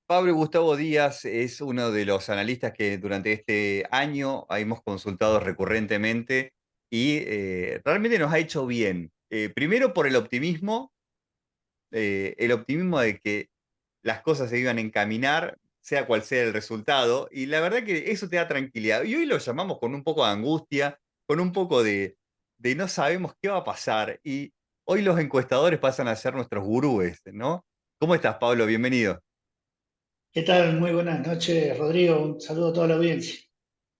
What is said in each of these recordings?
Pablo Gustavo Díaz es uno de los analistas que durante este año hemos consultado recurrentemente y realmente nos ha hecho bien. Primero por el optimismo de que las cosas se iban a encaminar, sea cual sea el resultado, y la verdad que eso te da tranquilidad. Y hoy lo llamamos con un poco de angustia, con un poco de no sabemos qué va a pasar, y hoy los encuestadores pasan a ser nuestros gurúes, ¿no? ¿Cómo estás, Pablo? Bienvenido. ¿Qué tal? Muy buenas noches, Rodrigo. Un saludo a toda la audiencia.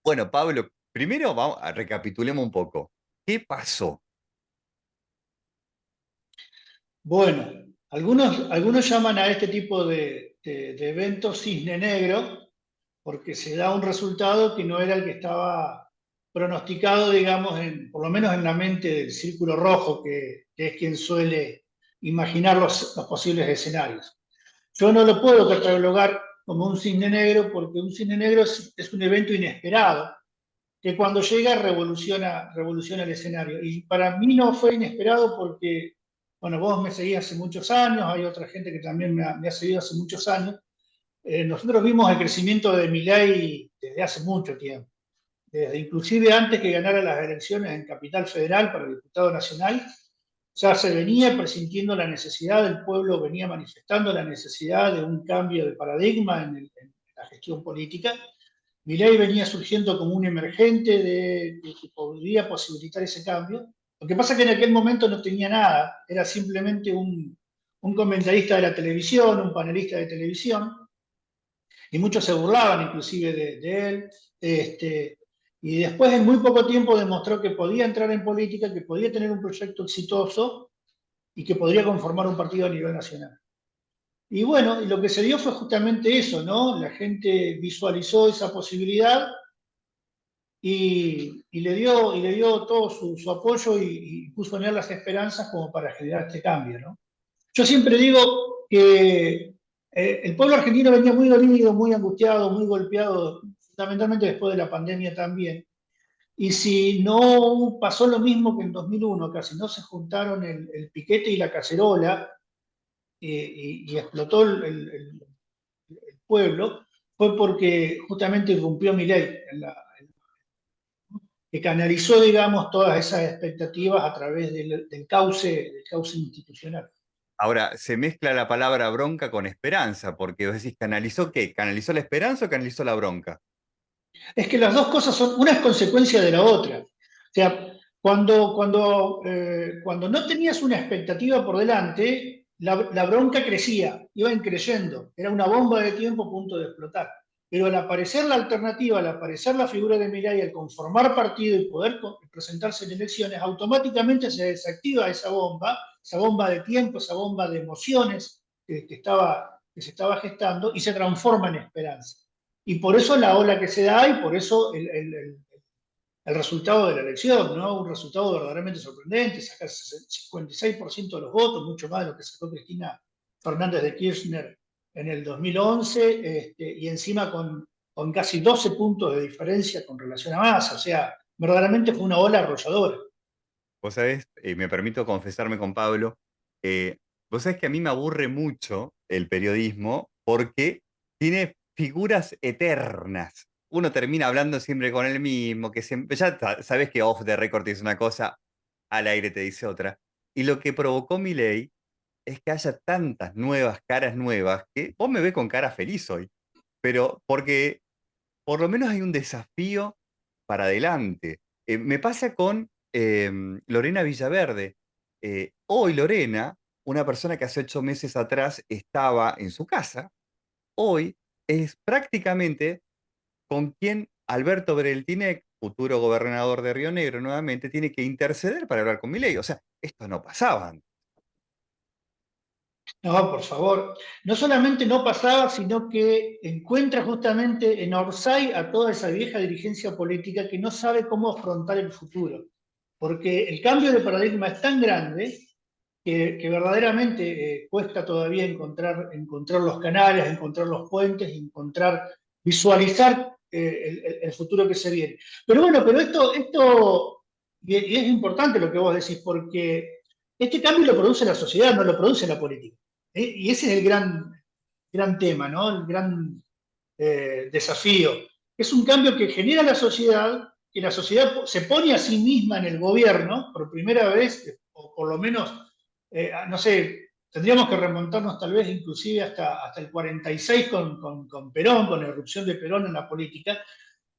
Bueno, Pablo, primero recapitulemos un poco. ¿Qué pasó? Bueno, algunos llaman a este tipo de eventos cisne negro porque se da un resultado que no era el que estaba pronosticado, digamos, por lo menos en la mente del círculo rojo, que es quien suele imaginar los posibles escenarios. Yo no lo puedo catalogar como un cisne negro porque un cisne negro es un evento inesperado que cuando llega revoluciona el escenario. Y para mí no fue inesperado porque, bueno, vos me seguís hace muchos años, hay otra gente que también me ha seguido hace muchos años. Nosotros vimos el crecimiento de Milei desde hace mucho tiempo, desde inclusive antes que ganara las elecciones en Capital Federal para diputado nacional, ya se venía presintiendo la necesidad, el pueblo venía manifestando la necesidad de un cambio de paradigma en la gestión política. Milei venía surgiendo como un emergente de que podría posibilitar ese cambio. Lo que pasa es que en aquel momento no tenía nada, era simplemente un comentarista de la televisión, un panelista de televisión, y muchos se burlaban inclusive de él. Y después en muy poco tiempo demostró que podía entrar en política, que podía tener un proyecto exitoso y que podría conformar un partido a nivel nacional. Y bueno, y lo que se dio fue justamente eso, ¿no? La gente visualizó esa posibilidad y le dio todo su apoyo y puso en él las esperanzas como para generar este cambio, ¿no? Yo siempre digo que el pueblo argentino venía muy dolido, muy angustiado, muy golpeado, fundamentalmente después de la pandemia también. Y si no pasó lo mismo que en 2001, casi no se juntaron el piquete y la cacerola y explotó el pueblo, fue porque justamente irrumpió Milei que canalizó, digamos, todas esas expectativas a través del cauce institucional. Ahora, se mezcla la palabra bronca con esperanza, porque vos decís, ¿canalizó qué? ¿Canalizó la esperanza o canalizó la bronca? Es que las dos cosas son, una es consecuencia de la otra. O sea, cuando no tenías una expectativa por delante, la bronca crecía, iban creyendo, era una bomba de tiempo a punto de explotar. Pero al aparecer la alternativa, al aparecer la figura de Milei, al conformar partido y poder presentarse en elecciones, automáticamente se desactiva esa bomba de tiempo, esa bomba de emociones que se estaba gestando y se transforma en esperanza. Y por eso la ola que se da y por eso el resultado de la elección, ¿no? Un resultado verdaderamente sorprendente, sacar 56% de los votos, mucho más de lo que sacó Cristina Fernández de Kirchner en el 2011, y encima con casi 12 puntos de diferencia con relación a Massa. O sea, verdaderamente fue una ola arrolladora. Vos sabés, me permito confesarme con Pablo, eh, vos sabés que a mí me aburre mucho el periodismo porque tiene figuras eternas. Uno termina hablando siempre con el mismo, que siempre, ya sabés que off the record es una cosa, al aire te dice otra. Y lo que provocó mi ley es que haya tantas nuevas caras nuevas que vos me ves con cara feliz hoy, pero porque por lo menos hay un desafío para adelante. Me pasa con Lorena Villaverde. Hoy Lorena, una persona que hace 8 meses atrás estaba en su casa, hoy es prácticamente con quien Alberto Bereltinec, futuro gobernador de Río Negro nuevamente, tiene que interceder para hablar con Milei. O sea, esto no pasaba antes. No, por favor. No solamente no pasaba, sino que encuentra justamente en Orsay a toda esa vieja dirigencia política que no sabe cómo afrontar el futuro. Porque el cambio de paradigma es tan grande que verdaderamente cuesta todavía encontrar los canales, encontrar los puentes, visualizar el futuro que se viene. Pero bueno, pero y es importante lo que vos decís, porque este cambio lo produce la sociedad, no lo produce la política. Y ese es el gran. gran tema, ¿no? El gran desafío. Es un cambio que genera la sociedad, que la sociedad se pone a sí misma en el gobierno por primera vez, o por lo menos, no sé, tendríamos que remontarnos tal vez inclusive hasta el 46 con Perón, con la irrupción de Perón en la política,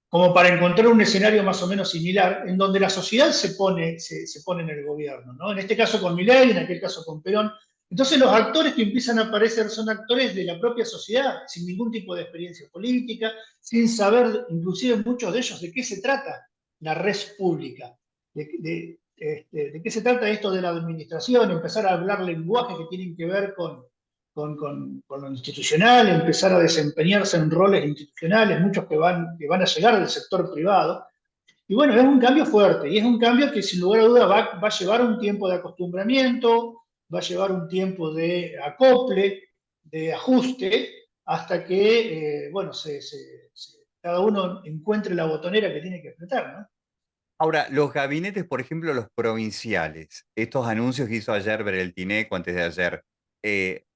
como para encontrar un escenario más o menos similar, en donde la sociedad se pone en el gobierno, ¿no? En este caso con Milei, en aquel caso con Perón. Entonces los actores que empiezan a aparecer son actores de la propia sociedad, sin ningún tipo de experiencia política, sin saber, inclusive muchos de ellos, de qué se trata la red pública, de qué se trata esto de la administración, empezar a hablar lenguajes que tienen que ver con lo institucional, empezar a desempeñarse en roles institucionales, muchos que van a llegar del sector privado. Y bueno, es un cambio fuerte y es un cambio que sin lugar a duda va a llevar un tiempo de acostumbramiento, va a llevar un tiempo de acople, de ajuste, hasta que, bueno, cada uno encuentre la botonera que tiene que apretar, ¿no? Ahora, los gabinetes, por ejemplo, los provinciales, estos anuncios que hizo ayer Bereltineco antes de ayer,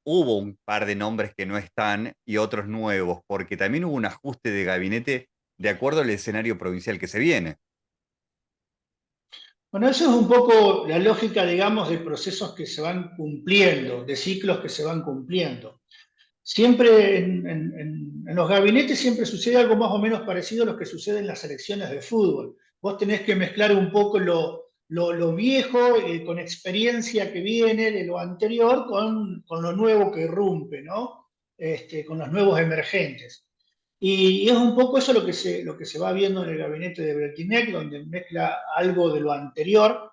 hubo un par de nombres que no están y otros nuevos, porque también hubo un ajuste de gabinete de acuerdo al escenario provincial que se viene. Bueno, eso es un poco la lógica, digamos, de procesos que se van cumpliendo, de ciclos que se van cumpliendo. Siempre en los gabinetes siempre sucede algo más o menos parecido a lo que sucede en las selecciones de fútbol. Vos tenés que mezclar un poco lo viejo, con experiencia que viene de lo anterior, con lo nuevo que irrumpe, ¿no? Con los nuevos emergentes. Y es un poco eso lo que se va viendo en el gabinete de Bretinec, donde mezcla algo de lo anterior,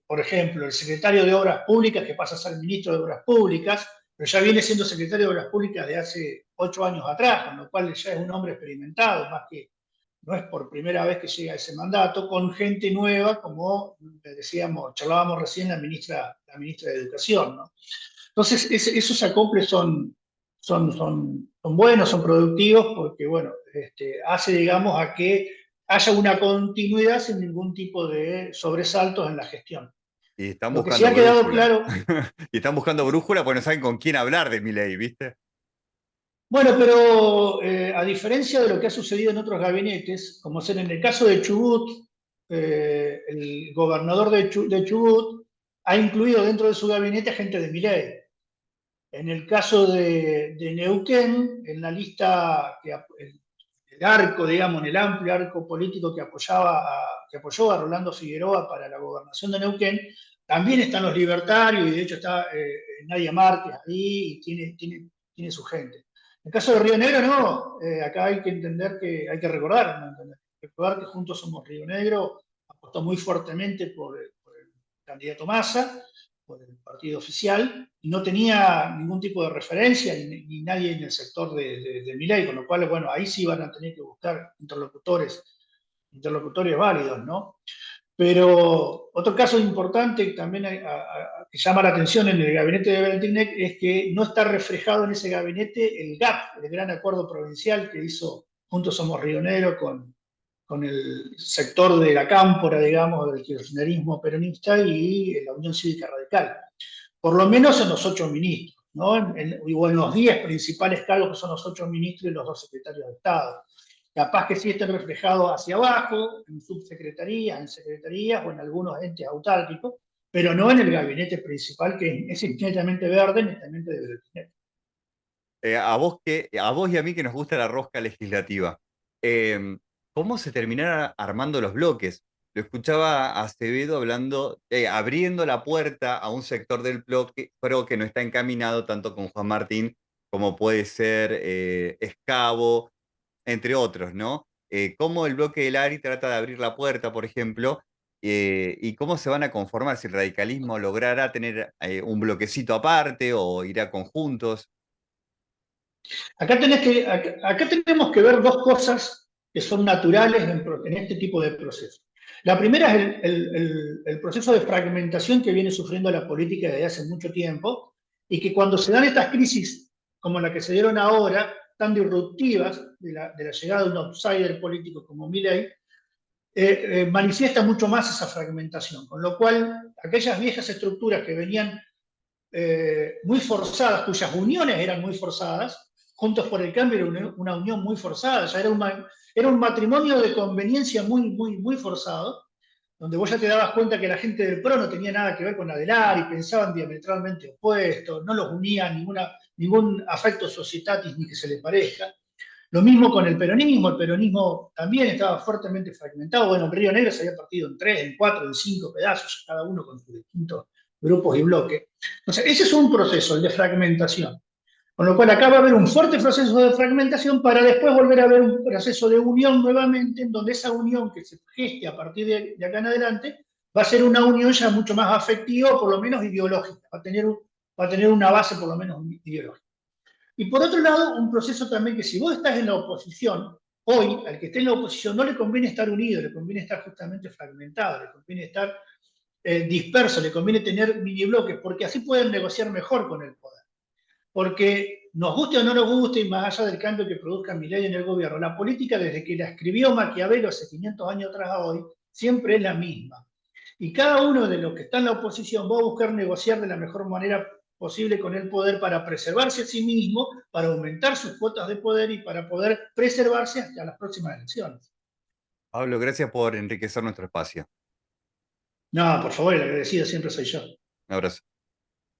por ejemplo, el secretario de Obras Públicas que pasa a ser ministro de Obras Públicas, pero ya viene siendo secretario de Obras Públicas de hace 8 años atrás, con lo cual ya es un hombre experimentado, más que no es por primera vez que llega a ese mandato, con gente nueva, como decíamos, charlábamos recién la ministra de Educación, ¿no? Entonces, esos acoples son buenos, son productivos, porque, bueno, hace, digamos, a que haya una continuidad sin ningún tipo de sobresaltos en la gestión. Y están Lo que sí buscando ha quedado brújula. claro, Y están buscando brújula porque no saben con quién hablar de Milei, ¿viste? bueno, pero a diferencia de lo que ha sucedido en otros gabinetes, como ser en el caso de Chubut, el gobernador de Chubut ha incluido dentro de su gabinete a gente de Milei. En el caso de Neuquén, en la lista, el arco, digamos, en el amplio arco político que apoyó a Rolando Figueroa para la gobernación de Neuquén, también están los libertarios y de hecho está Nadia Márquez ahí y tiene su gente. En el caso de Río Negro, no, acá hay que entender que, hay que recordar, ¿no? Recordar que Juntos Somos Río Negro apostó muy fuertemente por el candidato Massa, por el partido oficial, y no tenía ningún tipo de referencia ni nadie en el sector de Milei, con lo cual, bueno, ahí sí van a tener que buscar interlocutores válidos, ¿no? Pero otro caso importante que también que llama la atención en el gabinete de Beltrínec es que no está reflejado en ese gabinete el GAP, el gran acuerdo provincial que hizo Juntos Somos Río Negro con el sector de la cámpora, digamos, del kirchnerismo peronista y la Unión Cívica Radical. Por lo menos en los 8 ministros, ¿no? O en los 10 principales cargos que son los 8 ministros y los 2 secretarios de Estado. Capaz que sí estén reflejados hacia abajo, en subsecretarías, en secretarías o en algunos entes autárquicos, pero no en el gabinete principal, que es netamente verde, netamente de Berlusconi. A vos y a mí que nos gusta la rosca legislativa, ¿cómo se terminaron armando los bloques? Lo escuchaba a Acevedo hablando, abriendo la puerta a un sector del bloque, pero que no está encaminado tanto con Juan Martín como puede ser Escabo, entre otros, ¿no? Cómo el bloque del ARI trata de abrir la puerta, por ejemplo, y cómo se van a conformar, si el radicalismo logrará tener un bloquecito aparte o irá conjuntos. Acá tenemos que ver dos cosas que son naturales en este tipo de procesos. La primera es el proceso de fragmentación que viene sufriendo la política desde hace mucho tiempo y que cuando se dan estas crisis como la que se dieron ahora, tan disruptivas de la llegada de un outsider político como Milei, manifiesta mucho más esa fragmentación, con lo cual aquellas viejas estructuras que venían muy forzadas, cuyas uniones eran muy forzadas, Juntos por el Cambio era una unión muy forzada, ya era un matrimonio de conveniencia muy forzado, donde vos ya te dabas cuenta que la gente del PRO no tenía nada que ver con la del AR y pensaban diametralmente opuestos, no los unía ningún afecto societatis ni que se le parezca. Lo mismo con el peronismo también estaba fuertemente fragmentado. Bueno, el Río Negro se había partido en 3, en 4, en 5 pedazos, cada uno con sus distintos grupos y bloques. Entonces, ese es un proceso, el de fragmentación. Con lo cual acá va a haber un fuerte proceso de fragmentación para después volver a haber un proceso de unión nuevamente, en donde esa unión que se geste a partir de acá en adelante va a ser una unión ya mucho más afectiva o por lo menos ideológica, va a tener una base por lo menos ideológica. Y por otro lado, un proceso también que si vos estás en la oposición, hoy al que esté en la oposición no le conviene estar unido, le conviene estar justamente fragmentado, le conviene estar disperso, le conviene tener mini bloques, porque así pueden negociar mejor con el poder. Porque nos guste o no nos guste, y más allá del cambio que produzca Milei en el gobierno, la política desde que la escribió Maquiavelo hace 500 años atrás a hoy, siempre es la misma. Y cada uno de los que está en la oposición va a buscar negociar de la mejor manera posible con el poder para preservarse a sí mismo, para aumentar sus cuotas de poder y para poder preservarse hasta las próximas elecciones. Pablo, gracias por enriquecer nuestro espacio. No, por favor, el agradecido siempre soy yo. Un abrazo.